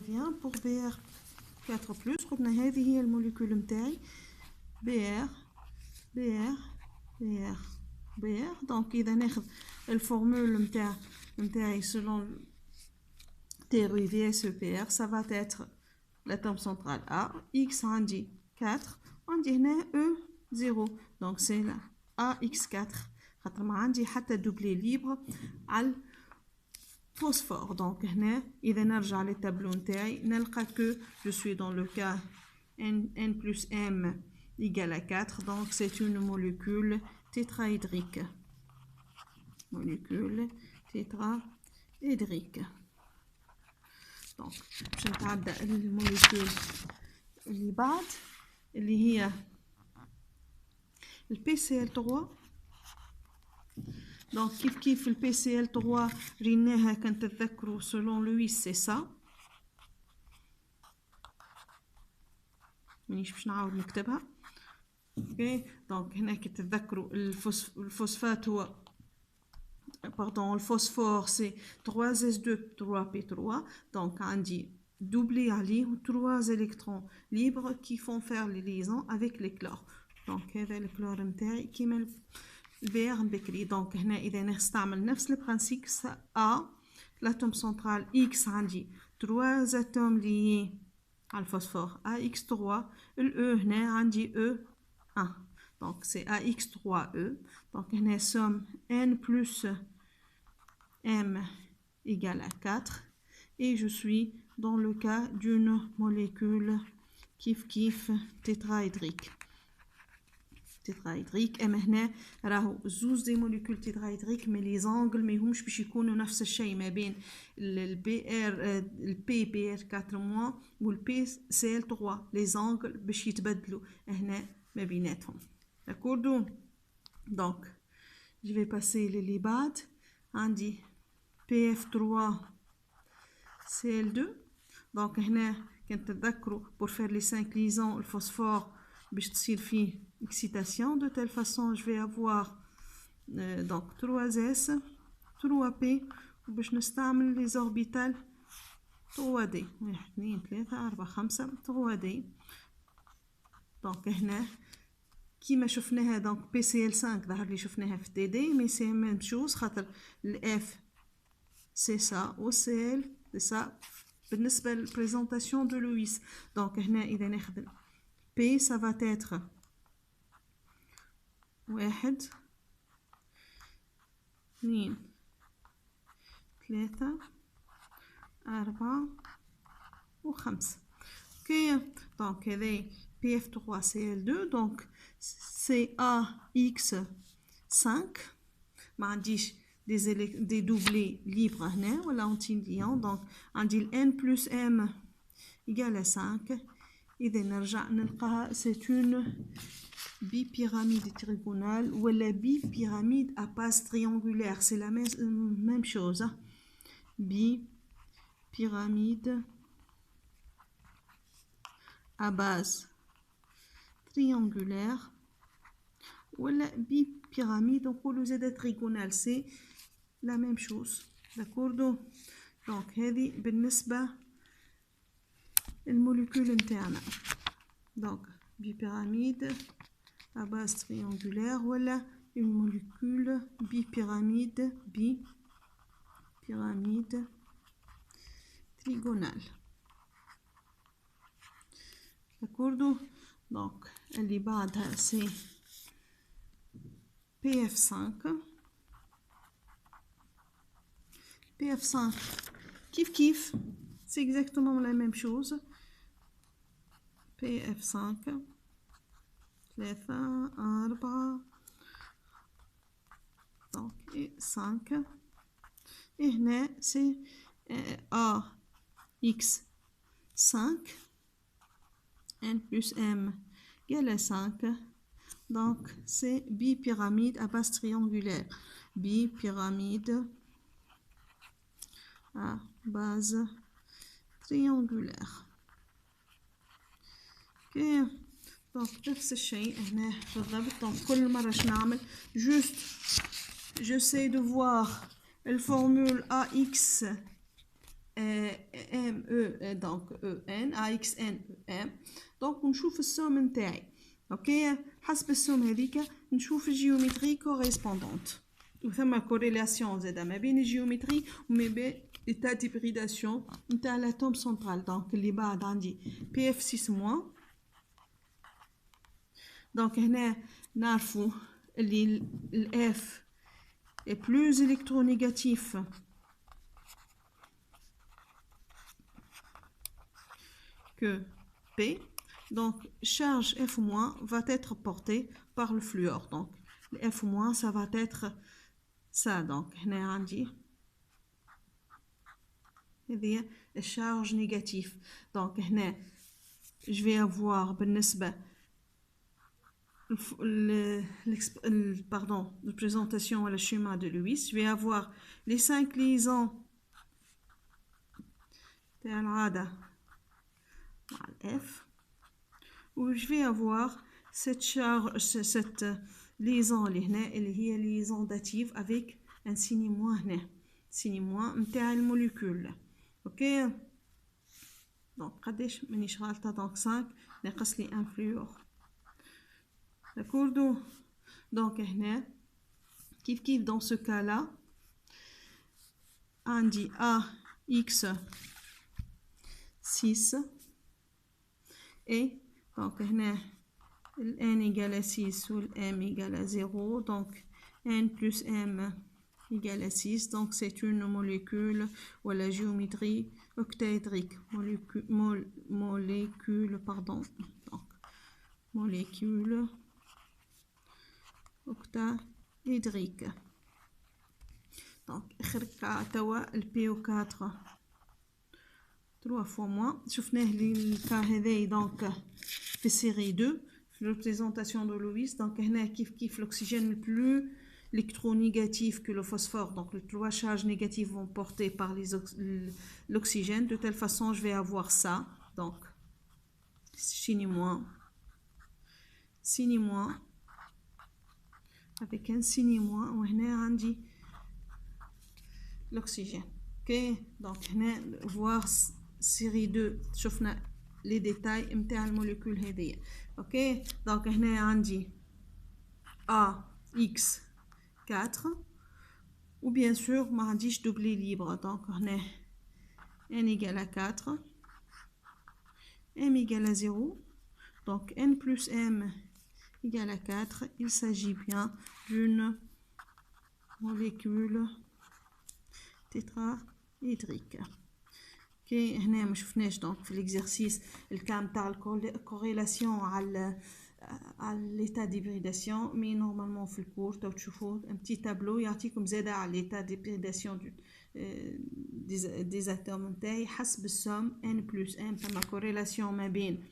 revient pour BR4+. قلنا هذه هي الموليكول نتاعي BR donc إذا ناخذ الفورمول نتاعي selon théorie VSEPR, ça va être l'atome central A, X عندي 4 عندي هنا E 0 donc c'est là AX4 خاطر ما عندي حتى دوبلي ليبر على الفوسفور. donc هنا إذا نرجع للتابلو نتاعي نلقى que je suis dans le cas N plus M égale à 4 donc c'est une molécule tétraédrique. donc باش نتعدى الموليكول اللي بعد اللي هي الPCl3. donc كيف الPCl3 ريناها كنت تذكروا selon Lewis c'est ça. مانيش باش نعاود نكتبها. اوكي دونك هنا كي تتذكروا الفوسفات هو le phosphore c'est 3s2 3p3 donc عندي doublé عليه 3 électrons libres qui font faire les liaisons avec les chlores. donc هذا الكلور نتاعي كيما البير بكري. donc هنا اذا نستعمل نفس البرانسيب A l'atome central X عندي 3 atomes liés على الفوسفور AX3 الE هنا عندي E1 donc c'est AX3E. donc هنا somme N plus M égale à 4 et je suis dans le cas d'une molécule كيف tétraédrique. اما هنا راهو زوز دي موليكول تيترايدريك مي لي زانغل ما يهمش باش يكونوا نفس الشيء ما بين البي بي ار 4 والبي سي ال 3 لي زانغل باش يتبدلوا هنا ما بيناتهم. داكوردو دونك je vais passer les بعد عندي PF3 CL2. donc هنا كنت تذكروا pour faire les 5 liaisons الفوسفور باش تصير فيه excitation de telle façon je vais avoir donc 3s 3p وباش نستعمل les orbitales 3d 1 2 3 4 5 3d. donc هنا كيما شفناها donc PCl5 ظهر لي شفناها في TD mais c'est même chose خاطر الF c'est ça و CL c'est ça بالنسبة للبريزونطاسيون de Lewis. donc هنا إذا ناخذ P ça va être 1 2 3 4 و5. اوكي دونك هذا PF3CL2 دونك CaX5 ما عنديش دي دوبلي ليبر هنا ولا انتيليون. دونك عندي N plus M égale à 5. إذا نرجع نلقاها c'est une bipyramide trigonale ou la bipyramide à base triangulaire, c'est la même chose. Bipyramide à base triangulaire ou la bipyramide on peut le trigonale, c'est la même chose. D'accord. donc هذه بالنسبة الموليكول نتاعنا. donc bipyramide à base triangulaire voilà une molécule bipyramide trigonale. d'accord. donc اللي بعدها c'est PF5 كيف c'est exactement la même chose. PF5 3 4 donc et 5 et هنا c'est AX5 N plus M égale à 5 donc c'est bipyramide à base triangulaire. Bipyramide à base triangulaire. اوكي دونك نفس الشيء هنا بالضبط. دونك كل مرة شنو نعمل juste j'essaie de voir الفورمول AX ام او دونك او ان اكس ان ام دونك ونشوف السوم نتاعي اوكي حسب السوم هذيك نشوف الجيومتري كوريسبوندونت وثم كوريلاسيون زاده ما بين الجيومتري وما بين ايتا ديبريداسيون نتاع لاتوم سنترال دونك اللي بعد عندي بي اف 6 موان دونك هنا نعرفوا اللي الاف est plus électronégatif que P. Donc, charge F- va être portée par le fluor. Donc, le F-, ça va être ça. Donc, il y a la charge négative. Donc, je vais avoir la présentation à le schéma de Lewis. Je vais avoir les 5 liaisons de F, où je vais avoir cette liaison liaison dative avec un signe moins نتاع الموليكول. ok donc قداش ماني شغالتها donc 5 ناقص لي 1 فلور. d'accord donc هنا كيف dans ce cas là عندي AX 6 et donc هنا n égale à 6 ou m égale à 0 donc n plus m égale à 6 donc c'est une molécule ou la géométrie octaédrique molécule pardon donc molécule octaédrique. donc خرجة توا البي 4 3 fois moins شفناه الكا هذايا donc في série 2 في représentation de Lewis. donc هنا كيف l'oxygène le plus électronégatif que le phosphore, donc les 3 charges négatives vont porter par l'oxygène. De telle façon je vais avoir ça, donc signe moins avec un signe moins وهنا عندي l'oxygène. ok donc هنا voir série 2 شفنا les détails نتاع الموليكول هذيا. ok donc هنا عندي AX 4 ou bien sûr ما عنديش doublé libre. donc هنا n égale à 4, m égale à 0, donc n plus m égale à 4. il s'agit bien d'une molécule tétraédrique. ok هنا ما شفناش donc في l'exercice الكام تاع الكوريلاسيون على l'état d'hybridation, mais normalement في الكور تشوفوا un petit tableau يعطيكم زاده على l'état d'hybridation des atomes نتاعي حسب السوم n plus m. ثم corrélation ما بين